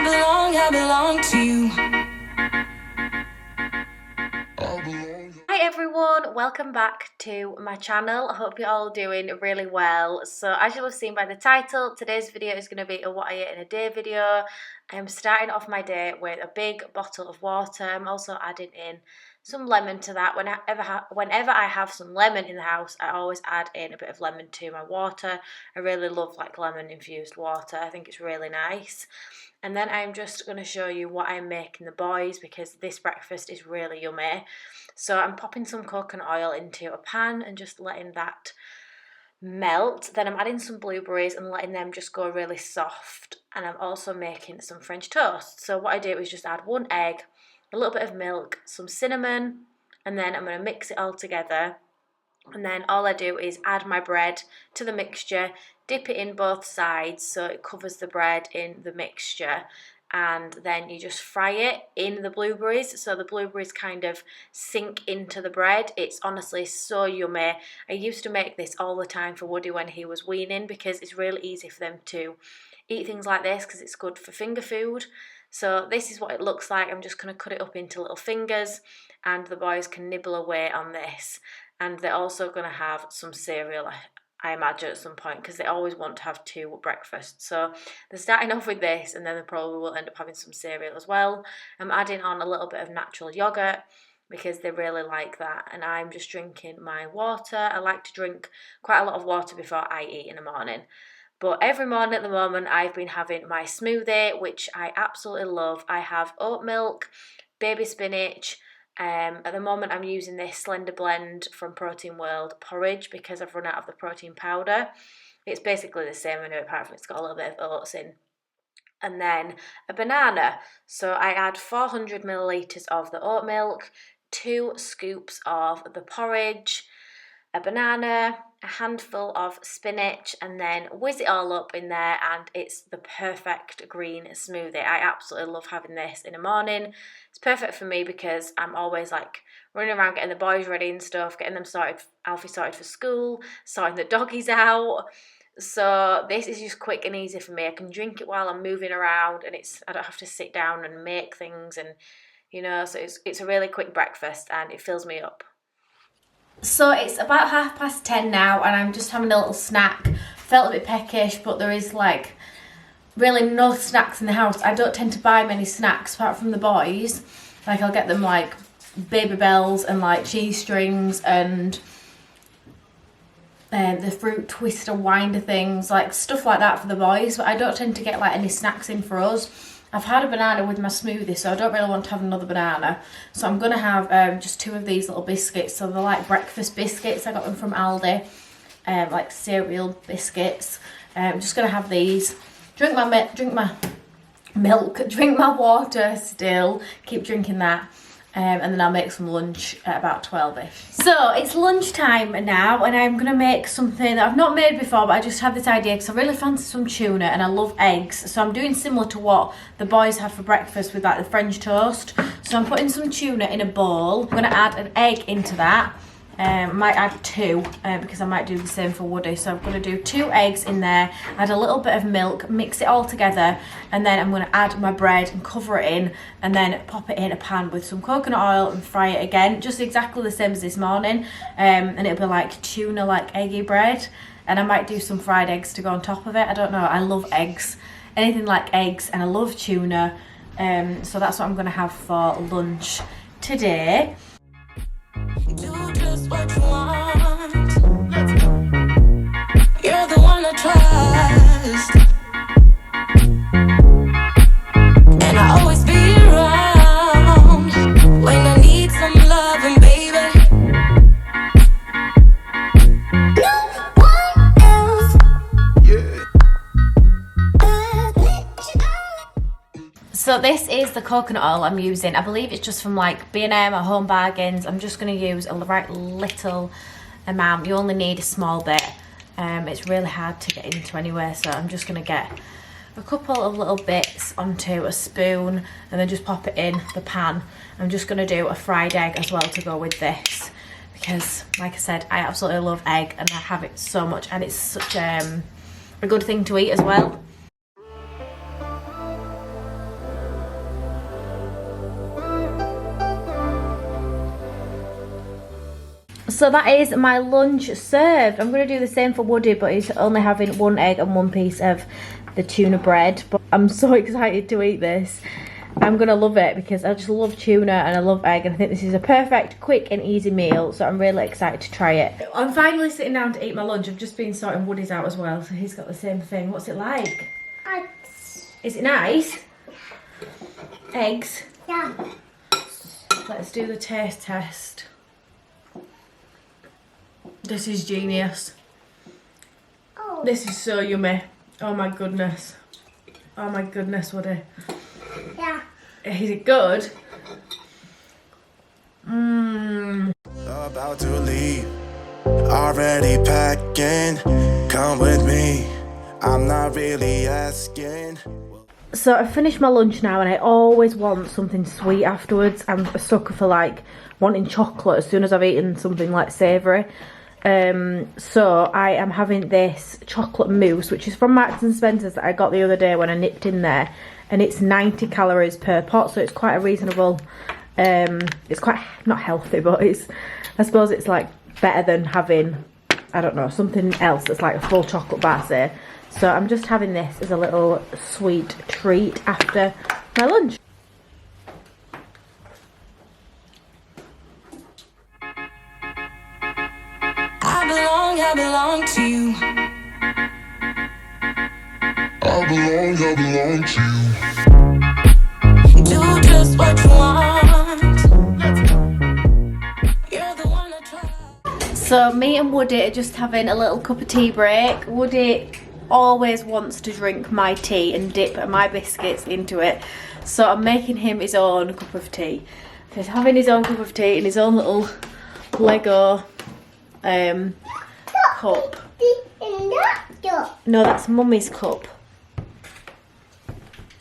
I belong to you. Hi everyone, welcome back to my channel. I hope you're all doing really well. So as you'll have seen by the title, today's video is going to be a what I ate in a day video. I'm starting off my day with a big bottle of water. I'm also adding in some lemon to that. Whenever I have some lemon in the house, I always add in a bit of lemon to my water. I really love like lemon infused water. I think it's really nice. And then I'm just going to show you what I'm making the boys because this breakfast is really yummy. So I'm popping some coconut oil into a pan and just letting that melt. Then I'm adding some blueberries and letting them just go really soft. And I'm also making some French toast. So what I do is just add 1 egg, a little bit of milk, some cinnamon, and then I'm going to mix it all together. And then all I do is add my bread to the mixture, dip it in both sides so it covers the bread in the mixture, and then you just fry it in the blueberries so the blueberries kind of sink into the bread. It's honestly so yummy. I used to make this all the time for Woody when he was weaning because it's really easy for them to eat things like this because it's good for finger food. So this is what it looks like. I'm just going to cut it up into little fingers and the boys can nibble away on this. And they're also going to have some cereal, I imagine, at some point, because they always want to have 2 breakfasts. So they're starting off with this, and then they probably will end up having some cereal as well. I'm adding on a little bit of natural yogurt because they really like that. And I'm just drinking my water. I like to drink quite a lot of water before I eat in the morning. But every morning at the moment, I've been having my smoothie, which I absolutely love. I have oat milk, baby spinach. At the moment I'm using this Slender Blend from Protein World porridge because I've run out of the protein powder. It's basically the same, I know, apart from it's got a little bit of oats in. And then a banana. So I add 400 millilitres of the oat milk, 2 scoops of the porridge, a banana, a handful of spinach, and then whiz it all up in there, and it's the perfect green smoothie. I absolutely love having this in the morning. It's perfect for me because I'm always like running around getting the boys ready and stuff, getting them sorted, Alfie sorted for school, sorting the doggies out. So this is just quick and easy for me. I can drink it while I'm moving around, and I don't have to sit down and make things, and so it's a really quick breakfast and it fills me up. So it's about 10:30 now and I'm just having a little snack. Felt a bit peckish, but there is like really no snacks in the house. I don't tend to buy many snacks apart from the boys. Like I'll get them like Baby Bells and like cheese strings and the fruit twister winder things, like stuff like that for the boys, but I don't tend to get like any snacks in for us. I've had a banana with my smoothie, so I don't really want to have another banana. So I'm going to have just 2 of these little biscuits. So they're like breakfast biscuits. I got them from Aldi, like cereal biscuits. I'm just going to have these. Drink my milk, drink my water still. Keep drinking that. And then I'll make some lunch at about 12ish. So it's lunchtime now and I'm going to make something that I've not made before, but I just had this idea because I really fancy some tuna and I love eggs. So I'm doing similar to what the boys have for breakfast with like the French toast. So I'm putting some tuna in a bowl. I'm going to add an egg into that. I might add 2 because I might do the same for Woody. So I'm going to do 2 eggs in there, add a little bit of milk, mix it all together, and then I'm going to add my bread and cover it in, and then pop it in a pan with some coconut oil and fry it again, just exactly the same as this morning. And it'll be like tuna, like eggy bread, and I might do some fried eggs to go on top of it. I don't know, I love eggs, anything like eggs, and I love tuna. So that's what I'm going to have for lunch today. Do just what you want. You're the one I trust, and I always be around when I need some loving, baby. No one else. So this is the coconut oil I'm using. I believe it's just from like B&M or Home Bargains. I'm just going to use a right little amount. You only need a small bit. It's really hard to get into anyway, so I'm just going to get a couple of little bits onto a spoon and then just pop it in the pan. I'm just going to do a fried egg as well to go with this because, like I said, I absolutely love egg and I have it so much, and it's such a good thing to eat as well. So that is my lunch served. I'm going to do the same for Woody, but he's only having 1 egg and 1 piece of the tuna bread. But I'm so excited to eat this. I'm going to love it because I just love tuna and I love egg, and I think this is a perfect, quick and easy meal, so I'm really excited to try it. I'm finally sitting down to eat my lunch. I've just been sorting Woody's out as well, so he's got the same thing. What's it like? Eggs. Is it nice? Eggs? Yeah. Let's do the taste test. This is genius. Oh. This is so yummy. Oh my goodness. Oh my goodness, Woody. Yeah. Is it good? Mmm. About to leave, already packing. Come with me, I'm not really asking. So I've finished my lunch now, and I always want something sweet afterwards. I'm a sucker for like wanting chocolate as soon as I've eaten something like savoury. So I am having this chocolate mousse, which is from Marks and Spencer's, that I got the other day when I nipped in there, and it's 90 calories per pot, so it's quite a reasonable, it's quite not healthy, but it's, I suppose it's like better than having, I don't know, something else that's like a full chocolate bar, say. So I'm just having this as a little sweet treat after my lunch. I belong to you. I belong to you. Do just what you want. You're the one I trust. So me and Woody are just having a little cup of tea break. Woody always wants to drink my tea and dip my biscuits into it. So I'm making him his own cup of tea. So he's having his own cup of tea in his own little Lego cup. No, that's Mummy's cup.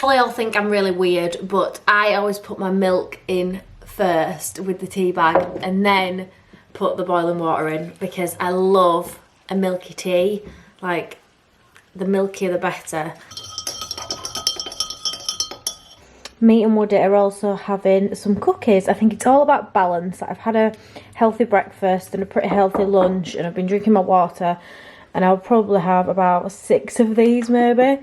They all think I'm really weird, but I always put my milk in first with the tea bag and then put the boiling water in because I love a milky tea. Like, the milkier the better. Me and Woody are also having some cookies. I think it's all about balance. I've had a healthy breakfast and a pretty healthy lunch, and I've been drinking my water, and I'll probably have about 6 of these maybe.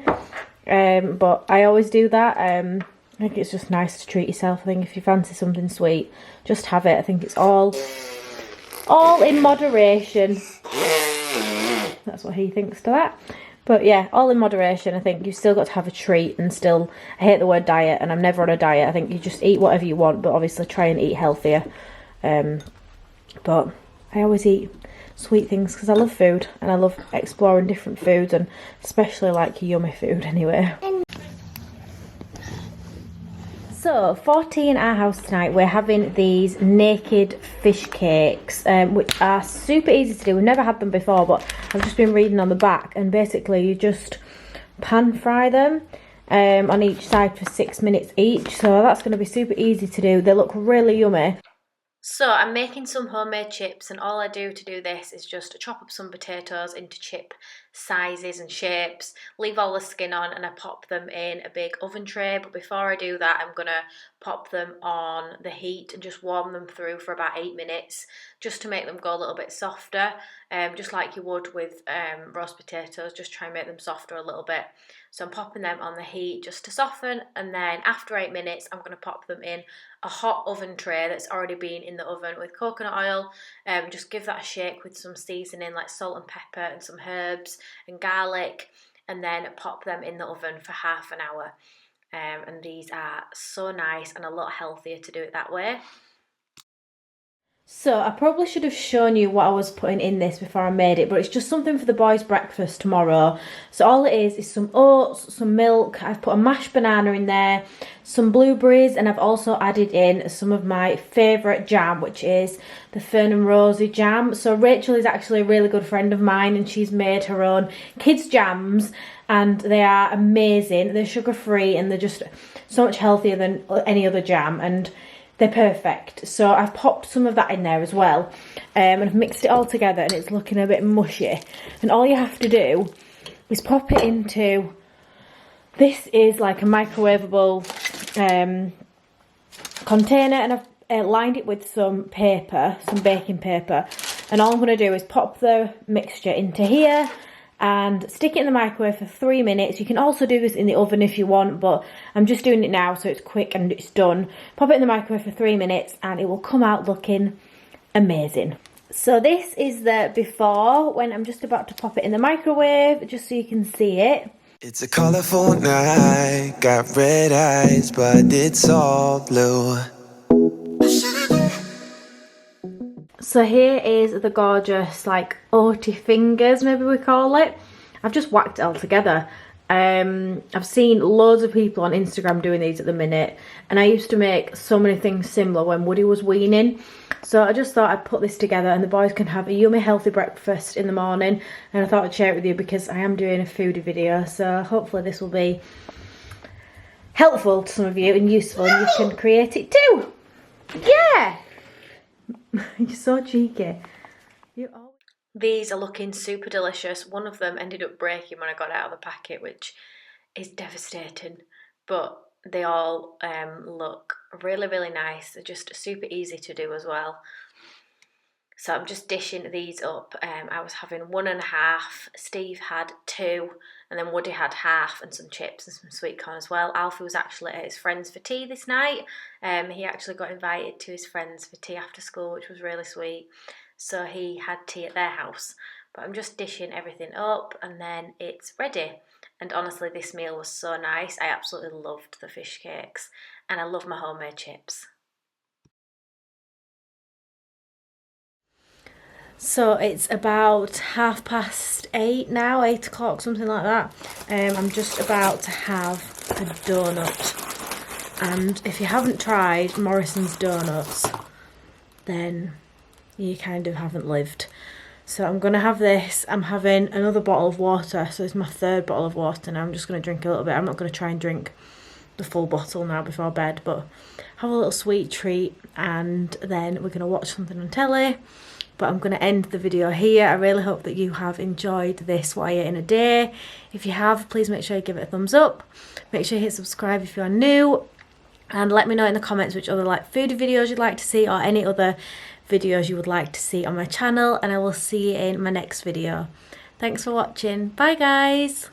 But I always do that. I think it's just nice to treat yourself. I think if you fancy something sweet, just have it. I think it's all in moderation. That's what he thinks to that. But yeah, all in moderation. I think you've still got to have a treat, and still, I hate the word diet, and I'm never on a diet. I think you just eat whatever you want, but obviously try and eat healthier. But I always eat sweet things because I love food, and I love exploring different foods, and especially like yummy food anyway. So for tea in our house tonight, we're having these naked fish cakes, which are super easy to do. We've never had them before, but I've just been reading on the back, and basically you just pan fry them on each side for 6 minutes each. So that's going to be super easy to do. They look really yummy. So I'm making some homemade chips, and all I do to do this is just chop up some potatoes into chip sizes and shapes, leave all the skin on, and I pop them in a big oven tray. But before I do that, I'm going to pop them on the heat and just warm them through for about 8 minutes, just to make them go a little bit softer, just like you would with roast potatoes. Just try and make them softer a little bit. So I'm popping them on the heat just to soften, and then after 8 minutes I'm going to pop them in a hot oven tray that's already been in the oven with coconut oil. Just give that a shake with some seasoning like salt and pepper and some herbs and garlic, and then pop them in the oven for half an hour. And these are so nice and a lot healthier to do it that way. So I probably should have shown you what I was putting in this before I made it, but it's just something for the boys' breakfast tomorrow. So all it is some oats, some milk, I've put a mashed banana in there, some blueberries, and I've also added in some of my favourite jam, which is the Fern and Rosy jam. So Rachel is actually a really good friend of mine, and she's made her own kids' jams, and they are amazing. They're sugar-free, and they're just so much healthier than any other jam, and they're perfect. So I've popped some of that in there as well, and I've mixed it all together, and it's looking a bit mushy. And all you have to do is pop it into, this is like a microwavable container, and I've lined it with some paper, some baking paper, And all I'm going to do is pop the mixture into here and stick it in the microwave for 3 minutes. You can also do this in the oven if you want, but I'm just doing it now so it's quick and it's done. Pop it in the microwave for 3 minutes and it will come out looking amazing. So this is the before, when I'm just about to pop it in the microwave, just so you can see it. It's a colorful night, got red eyes, but it's all blue. So here is the gorgeous, like, oaty fingers, maybe we call it. I've just whacked it all together. I've seen loads of people on Instagram doing these at the minute, and I used to make so many things similar when Woody was weaning. So I just thought I'd put this together and the boys can have a yummy healthy breakfast in the morning, and I thought I'd share it with you because I am doing a foodie video, so hopefully this will be helpful to some of you and useful, and you can create it too. Yeah! You're so cheeky. These are looking super delicious. One of them ended up breaking when I got it out of the packet, which is devastating. But they all look really, really nice. They're just super easy to do as well. So I'm just dishing these up. I was having 1.5. Steve had 2. And then Woody had half and some chips and some sweet corn as well. Alfie was actually at his friends for tea this night. He actually got invited to his friends for tea after school, which was really sweet. So he had tea at their house. But I'm just dishing everything up and then it's ready. And honestly, this meal was so nice. I absolutely loved the fish cakes. And I love my homemade chips. So it's about 8:30 now, 8 o'clock, something like that. I'm just about to have a donut. And if you haven't tried Morrison's donuts, then you kind of haven't lived. So I'm going to have this. I'm having another bottle of water. So it's my 3rd bottle of water now. I'm just going to drink a little bit. I'm not going to try and drink the full bottle now before bed, but have a little sweet treat. And then we're going to watch something on telly. But I'm going to end the video here. I really hope that you have enjoyed this What I Ate in a Day. If you have, please make sure you give it a thumbs up. Make sure you hit subscribe if you are new. And let me know in the comments which other foodie videos you'd like to see, or any other videos you would like to see on my channel. And I will see you in my next video. Thanks for watching. Bye guys.